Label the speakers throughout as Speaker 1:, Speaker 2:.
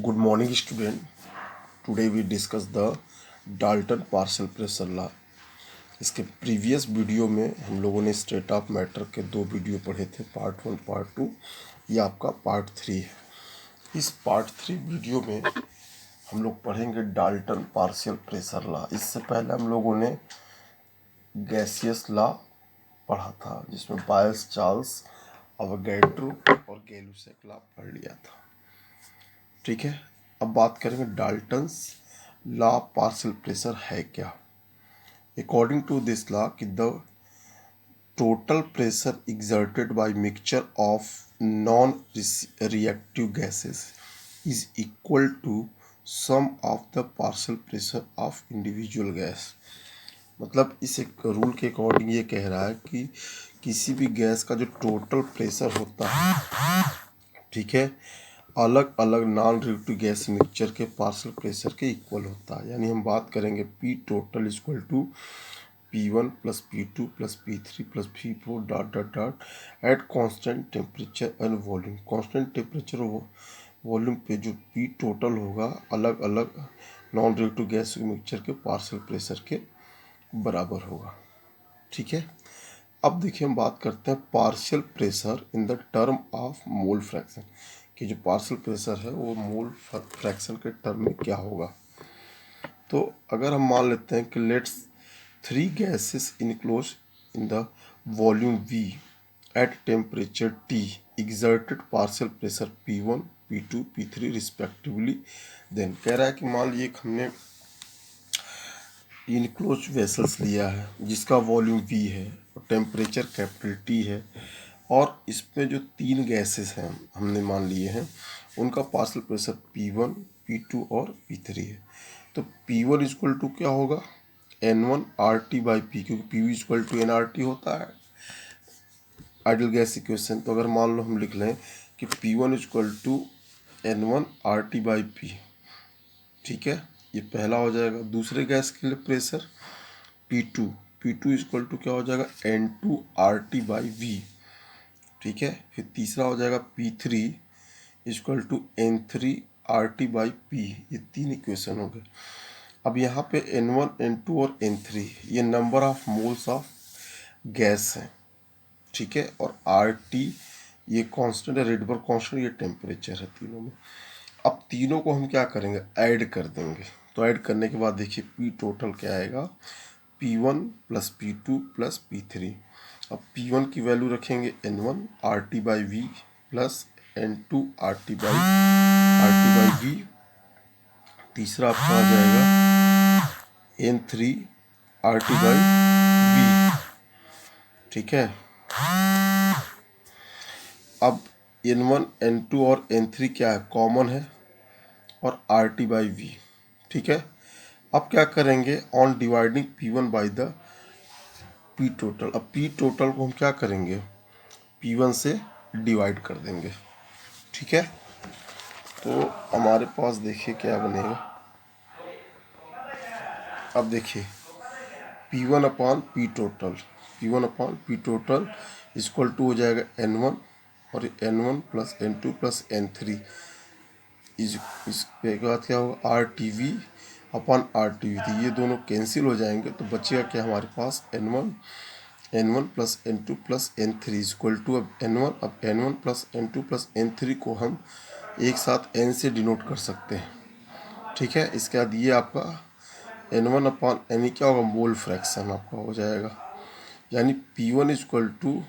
Speaker 1: Good morning, student. Today we discuss the Dalton partial pressure law. इसके previous video में हम लोगों ने स्टेट ऑफ मैटर के 2 वीडियो पढ़े थे, पार्ट 1 पार्ट 2. ये आपका पार्ट 3 है. इस पार्ट 3 वीडियो में हम लोग पढ़ेंगे डाल्टन पार्शियल प्रेशर लॉ. इससे पहले हम लोगों ने गैसियस लॉ पढ़ा था, जिसमें बायस चार्ल्स, अवोगाड्रो और गै-लुसैक लॉ पढ़ लिया था. ठीक है, अब बात करेंगे डाल्टन्स लॉ पार्शियल प्रेशर है क्या. अकॉर्डिंग टू दिस लॉ कि the total pressure exerted by mixture of non-reactive gases is equal to sum of the partial pressure of individual gas. मतलब इस एक रूल के अकॉर्डिंग ये कह रहा है कि किसी भी गैस का जो टोटल प्रेशर होता है, ठीक है, अलग अलग नॉन रिएक्टिव गैस मिक्सचर के पार्शियल प्रेशर के इक्वल होता है. यानी हम बात करेंगे P total equal to P1 plus P2 plus P3 plus P4 dot dot dot at constant temperature and volume. Constant temperature volume पे जो पी टोटल होगा अलग अलग नॉन रिएक्टिव गैस मिक्सचर के पार्शियल प्रेशर के बराबर होगा. ठीक है, अब देखिए हम बात करते हैं partial pressure in the term of mole fraction, कि जो पार्शियल प्रेशर है वो मोल फ्रैक्शन के टर्म में क्या होगा. तो अगर हम मान लेते हैं कि let's 3 gases enclosed in the volume V at temperature T exerted partial pressure P1, P2, P3 respectively. then कह रहा है कि मान लीजिए हमने इनक्लोज वेसल्स लिया है जिसका वॉल्यूम V है और टेम्परेचर कैपिटल T है, और इसमें जो 3 गैसेस हैं हमने मान लिए हैं उनका पार्शियल प्रेशर P1, P2 और P3 है. तो P1 इक्वल टू क्या होगा, N1 RT बाई P, क्योंकि PV इक्वल टू NRT होता है आइडियल गैस इक्वेशन. तो अगर मान लो हम लिख लें कि P1 equal to N1 RT by P, ठीक है, ये पहला हो जाएगा. दूसरे गैस के लिए प्रेशर P2 इक्वल टू क्या हो जाएगा, N2 RT बाई V. ठीक है, फिर तीसरा हो जाएगा P3 equal to N3 RT by P. ये 3 इक्वेशन हो गए. अब यहाँ पे N1, N2 और N3 ये number of moles of gas हैं. ठीक है, और RT ये कांस्टेंट है, रेडबर्ग कांस्टेंट, ये टेम्परेचर है तीनों में. अब तीनों को हम क्या करेंगे, ऐड कर देंगे. तो ऐड करने के बाद देखिए P टोटल क्या आएगा, P1 plus P2 plus P3. अब P1 की वैल्यू रखेंगे N1 RT by V plus N2 RT by V. तीसरा आपका आ जाएगा N3 RT बाई V. ठीक है, अब N1, N2 और N3 क्या है, कॉमन है, और RT बाई V. ठीक है, अब क्या करेंगे, on dividing P1 by the P total. अब P टोटल को हम क्या करेंगे, P1 से डिवाइड कर देंगे. ठीक है, तो हमारे पास देखिए क्या बनेगा. अब देखिए P1 upon P total equal to हो जाएगा N1 और N1 plus N2 plus N3. इसके बाद क्या होगा, RTV अपॉन RTV. तो ये दोनों कैंसिल हो जाएंगे, तो बचेगा क्या हमारे पास, N1 plus N2 plus N3 equal to अब N1 plus N2 plus N3 को हम एक साथ N से डिनोट कर सकते हैं. ठीक है, इसके बाद ये आपका N1 अपॉन N क्या होगा, मोल फ्रैक्शन आपका हो जाएगा. यानी P1 इक्वल टू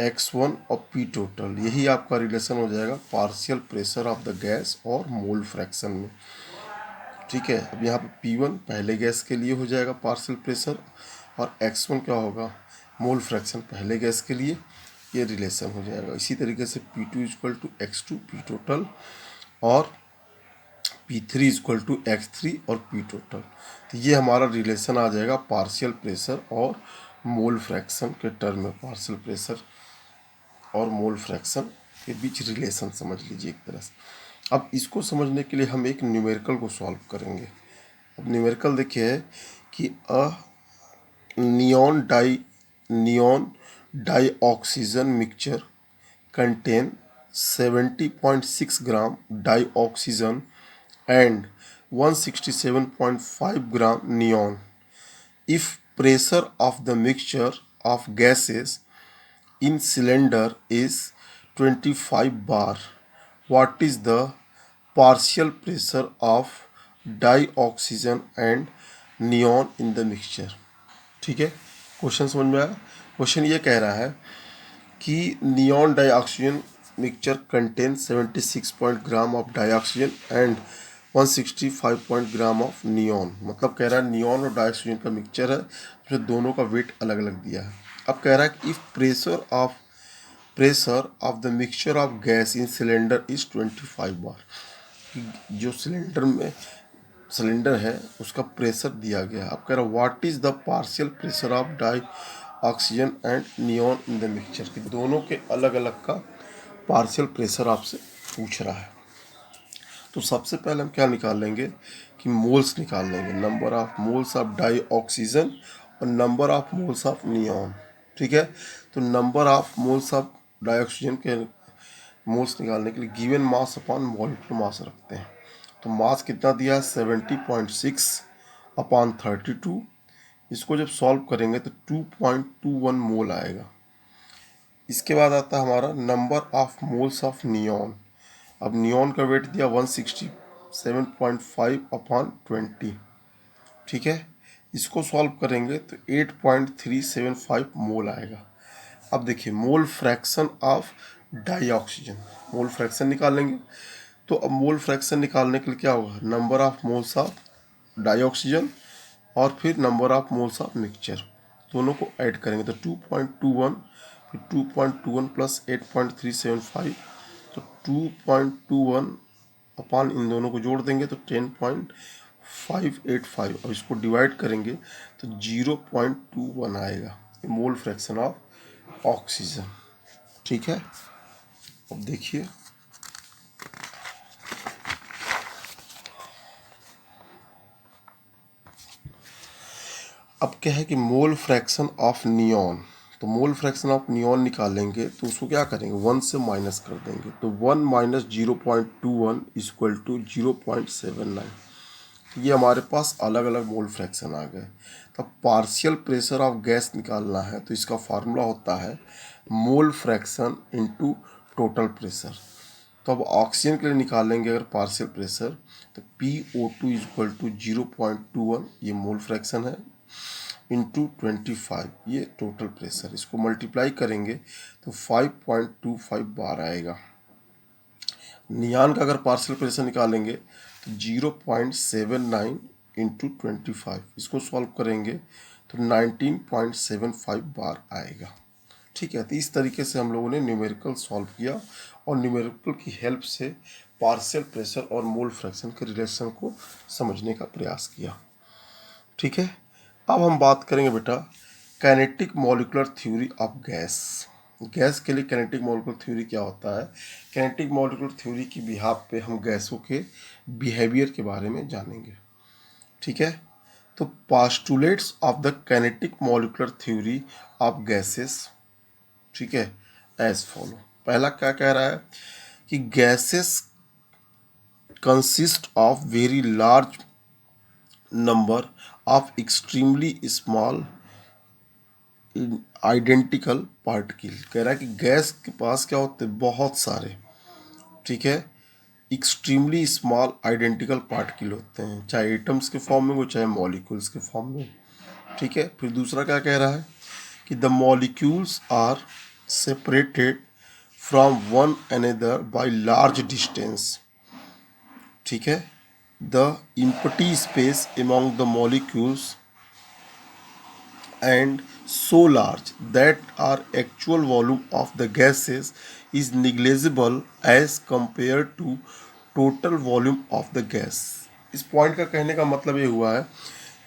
Speaker 1: X1 और P टोटल, यही आपका रिलेशन हो जाएगा partial pressure of the gas और मोल फ्रैक्शन में. ठीक है, अब यहाँ पे P1 पहले गैस के लिए हो जाएगा पार्शियल प्रेशर, और X1 क्या होगा, मोल फ्रैक्शन पहले गैस के लिए. ये रिलेशन हो जाएगा. इसी तरीके से P2 equal to X2 P total और P3 इक्वल टू X3 और P टोटल. तो ये हमारा रिलेशन आ जाएगा पार्शियल प्रेशर और मोल फ्रैक्शन के टर्म में. पार्शियल प्रेशर और मोल फ्रैक्शन के बीच रिलेशन समझ लीजिए एक तरह से. अब इसको समझने के लिए हम एक न्यूमेरिकल को सॉल्व करेंगे. अब न्यूमेरिकल देखिए कि neon dioxygen mixture contain 70.6 gram dioxygen and 167.5 gram neon. If pressure of the mixture of gases in cylinder is 25 bar, what is the partial pressure of dioxygen and neon in the mixture? ठीक है, question समझ में आया। Question ये कह रहा है कि neon dioxygen mixture contain 76 point gram of dioxygen and 165 point gram of neon. मतलब कह रहा है नियॉन और डाइऑक्सीजन का मिक्सचर है, उसमें दोनों का वेट अलग अलग दिया है। अब कह रहा है कि if pressure of the mixture of gas in cylinder is 25 बार। जो सिलेंडर है उसका प्रेशर दिया गया। अब कह रहा है what is the partial pressure of dioxygen and neon in the mixture, कि दोनों के अलग अलग का पार्शियल प्रेशर आपसे पूछ रहा है। तो सबसे पहले हम क्या निकाल लेंगे कि मोल्स निकाल लेंगे, number of moles of dioxygen और number of moles of neon. ठीक है, तो number of moles of dioxygen के मोल्स निकालने के लिए given mass upon molecular mass रखते हैं। तो मास कितना दिया है 70.6 अपॉन 32। इसको जब सॉल्व करेंगे तो 2.21 मोल आएगा। इसके बाद आता है हमारा number of moles of neon. अब नियॉन का वेट दिया 167.5 अपॉन 20। ठीक है, इसको सॉल्व करेंगे तो 8.375 मोल आएगा। अब देखिए mole fraction of dioxygen, mole fraction निकालेंगे। तो अब मोल फ्रैक्शन निकालने के लिए क्या होगा, number of moles of dioxygen और फिर number of moles of mixture, दोनों को ऐड करेंगे तो 2.21, फिर 2.21 प्लस 8.375, तो 2.21 अपॉन इन दोनों को जोड़ देंगे तो 10.585, और इसको डिवाइड करेंगे तो 0.21 आएगा, ये मोल फ्रैक्शन ऑफ ऑक्सीजन। ठीक है, अब देखिए अब क्या है कि मोल फ्रैक्शन ऑफ नियॉन। तो मोल फ्रैक्शन ऑफ नियॉन निकालेंगे तो उसको क्या करेंगे 1 से माइनस कर देंगे, तो 1 माइनस 0.21 इक्वल टू 0.79। ये हमारे पास अलग अलग मोल फ्रैक्शन आ गए। तो पार्शियल प्रेशर ऑफ गैस निकालना है तो इसका फार्मूला होता है mole fraction into total pressure. तो अब ऑक्सीजन के लिए निकालेंगे अगर पार्शियल प्रेशर तो PO2 इक्वल टू 0.21, ये मोल फ्रैक्शन है, इंटू 25, ये टोटल प्रेशर। इसको मल्टीप्लाई करेंगे तो 5.25 बार आएगा। नियान का अगर पार्शियल प्रेशर निकालेंगे तो 0.79 इंटू 25, इसको सॉल्व करेंगे तो 19.75 बार आएगा। ठीक है, तो इस तरीके से हम लोगों ने न्यूमेरिकल सॉल्व किया और न्यूमेरिकल की हेल्प से पार्शियल प्रेशर और मोल फ्रैक्शन के रिलेशन को समझने का प्रयास किया। ठीक है, अब हम बात करेंगे बेटा kinetic molecular theory of gas. Gas के लिए काइनेटिक मॉलिक्यूलर थ्योरी क्या होता है। काइनेटिक मॉलिक्यूलर थ्योरी की बिहाफ पे हम गैसों के बिहेवियर के बारे में जानेंगे। ठीक है, तो postulates of the kinetic molecular theory of gases, ठीक है, एज फॉलो। पहला क्या कह रहा है कि gases consist of very large number of extremely small identical particle. कह रहा है कि गैस के पास क्या होते हैं बहुत सारे, ठीक है, एक्सट्रीमली स्मॉल आइडेंटिकल पार्टिकल होते हैं, चाहे एटम्स के फॉर्म में हो चाहे मॉलिक्यूल्स के फॉर्म में। ठीक है, फिर दूसरा क्या कह रहा है कि the molecules are separated from one another by large distance. ठीक है, the empty space among the molecules and so large that our actual volume of the gases is negligible as compared to total volume of the gas। इस point का कहने का मतलब ये हुआ है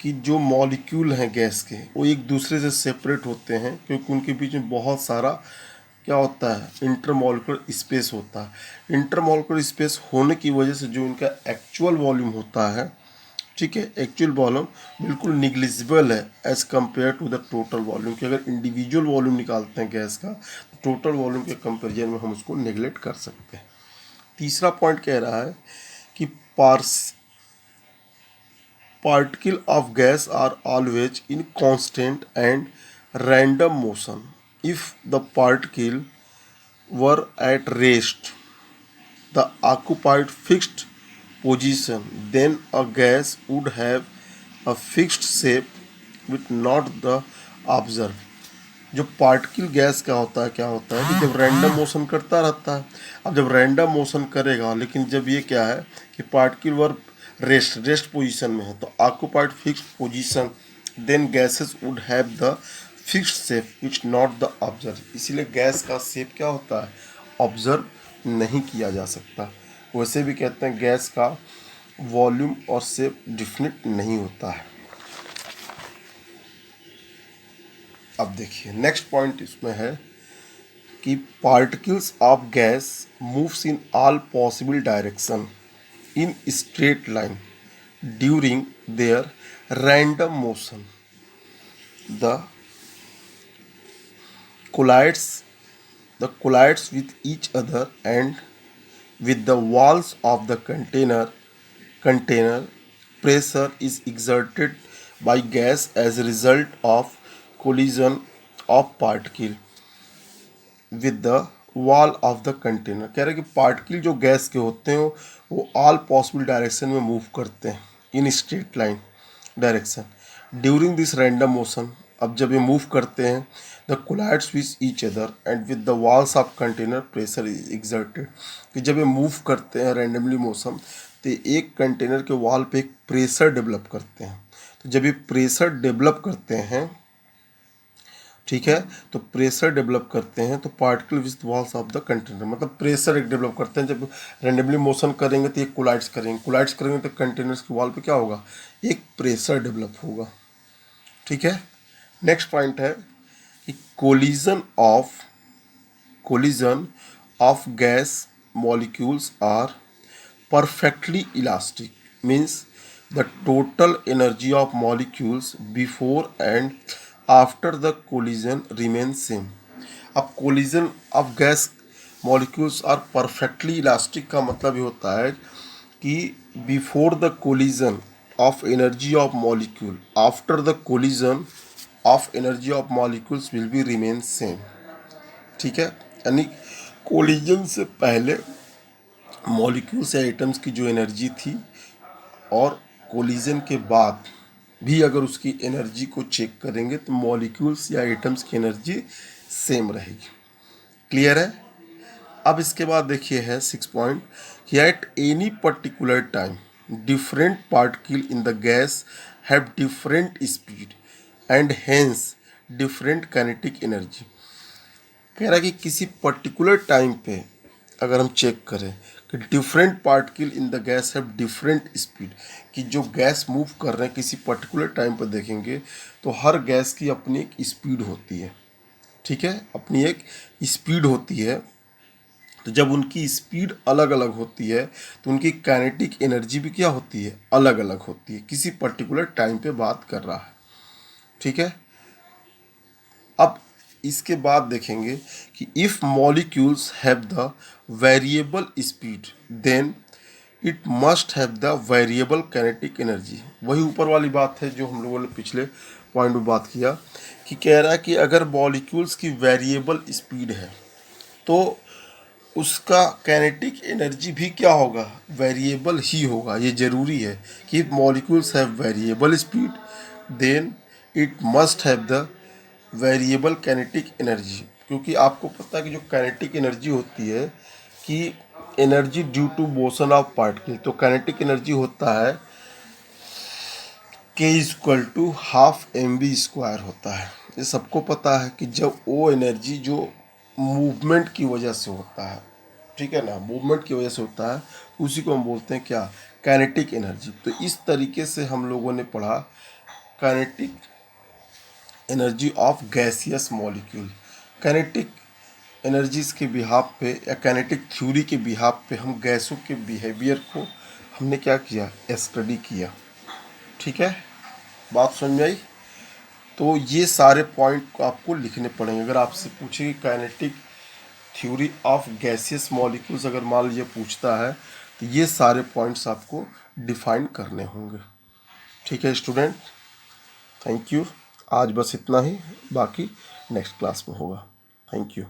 Speaker 1: कि जो मॉलिक्यूल हैं गैस के वो एक दूसरे से सेपरेट होते हैं क्योंकि उनके बीच में बहुत सारा क्या होता है इंटरमॉलिक्यूलर स्पेस होता है। इंटरमॉलिक्यूलर स्पेस होने की वजह से जो इनका एक्चुअल वॉल्यूम होता है ठीक है। एक्चुअल वॉल्यूम बिल्कुल निग्लिजिबल है as compared to the total volume, कि अगर इंडिविजुअल वॉल्यूम निकालते हैं गैस का तो टोटल वॉल्यूम के कंपेरिजन में हम उसको नेगलेक्ट कर सकते हैं। तीसरा पॉइंट कह रहा है कि particle of gas are always in constant and random motion. If the particle were at rest, the occupied fixed position, then a gas would have a fixed shape with not the observed. जो particle gas का होता है, क्या होता है कि जब random motion करता रहता है। अब जब रैंडम मोशन करेगा, लेकिन जब ये क्या है कि पार्टिकल वर रेस्ट पोजीशन में है, तो occupied fixed position, then gases would have the fixed shape which not the observe. इसीलिए गैस का शेप क्या होता है, ऑब्जर्व नहीं किया जा सकता। वैसे भी कहते हैं गैस का वॉल्यूम और शेप डिफिनिट नहीं होता है। अब देखिए नेक्स्ट पॉइंट इसमें है कि particles of gas moves in all possible direction in straight line during their random motion. The collides collides with each other and with the walls of the container pressure is exerted by gas as a result of collision of particle with the wall of the container। कह रहे हैं कि particle जो gas के होते हैं वो all possible direction में मूव करते हैं in straight line direction during this random motion. अब जब ये मूव करते हैं, the collides with each other and with the walls of container pressure is exerted, कि जब ये मूव करते हैं रैंडमली मोशन तो एक कंटेनर के वॉल पे एक प्रेशर डेवलप करते हैं। तो जब ये प्रेशर डेवलप करते हैं, ठीक है, तो प्रेशर डेवलप करते हैं तो particle with walls of the container, मतलब प्रेशर एक डेवलप करते हैं। जब रैंडमली मोशन करेंगे तो एक कोलाइड्स करेंगे तो कंटेनर्स के वॉल पे क्या होगा, एक प्रेशर डेवलप होगा। ठीक है। नेक्स्ट पॉइंट है कि collision of gas molecules are perfectly elastic, means the total energy of molecules before and after the collision remains same। अब collision of gas molecules are perfectly elastic का मतलब ये होता है कि before the collision of energy of molecule, after the collision of energy of molecules will be remain same। ठीक है, यानी कोलिजन से पहले मॉलिक्यूल्स या एटम्स की जो एनर्जी थी और कोलिजन के बाद भी अगर उसकी एनर्जी को चेक करेंगे तो मॉलिक्यूल्स या एटम्स की एनर्जी सेम रहेगी। क्लियर है। अब इसके बाद देखिए है 6 पॉइंट कि at any particular time different particle in the guys have different speed and hence different kinetic energy. कह रहा है कि किसी पर्टिकुलर टाइम पे अगर हम चेक करें कि different particle in the guys have different speed, कि जो गैस मूव कर रहे हैं किसी पर्टिकुलर टाइम पर देखेंगे तो हर गैस की अपनी एक स्पीड होती है। ठीक है, अपनी एक स्पीड होती है। तो जब उनकी स्पीड अलग अलग होती है तो उनकी काइनेटिक एनर्जी भी क्या होती है, अलग अलग होती है। किसी पर्टिकुलर टाइम पे बात कर रहा है। ठीक है। अब इसके बाद देखेंगे कि if molecules have the variable speed then it must have the variable kinetic energy. वही ऊपर वाली बात है जो हम लोगों ने पिछले पॉइंट में बात किया कि कह रहा है कि अगर मॉलिक्यूल्स की वेरिएबल स्पीड है तो उसका काइनेटिक एनर्जी भी क्या होगा, वेरिएबल ही होगा। ये ज़रूरी है कि molecules have variable speed then it must have the variable kinetic energy, क्योंकि आपको पता है कि जो काइनेटिक एनर्जी होती है कि energy due to motion of particle, तो काइनेटिक एनर्जी होता है k equal to half mv² होता है। ये सबको पता है कि जब वो एनर्जी जो मूवमेंट की वजह से होता है, ठीक है ना, मूवमेंट की वजह से होता है, तो उसी को हम बोलते हैं क्या, काइनेटिक एनर्जी। तो इस तरीके से हम लोगों ने पढ़ा kinetic energy of gaseous molecule. Kinetic energies के बिहाफ पे या काइनेटिक थ्योरी के बिहाफ पे हम गैसों के बिहेवियर को हमने क्या किया, स्टडी किया। ठीक है, बात समझ में आई। तो ये सारे पॉइंट आपको लिखने पड़ेंगे। अगर आपसे पूछे कि kinetic theory of gaseous molecules अगर मान लीजिए पूछता है, तो ये सारे पॉइंट्स आपको डिफाइन करने होंगे। ठीक है स्टूडेंट, थैंक यू। आज बस इतना ही, बाकी नेक्स्ट क्लास में होगा। Thank you.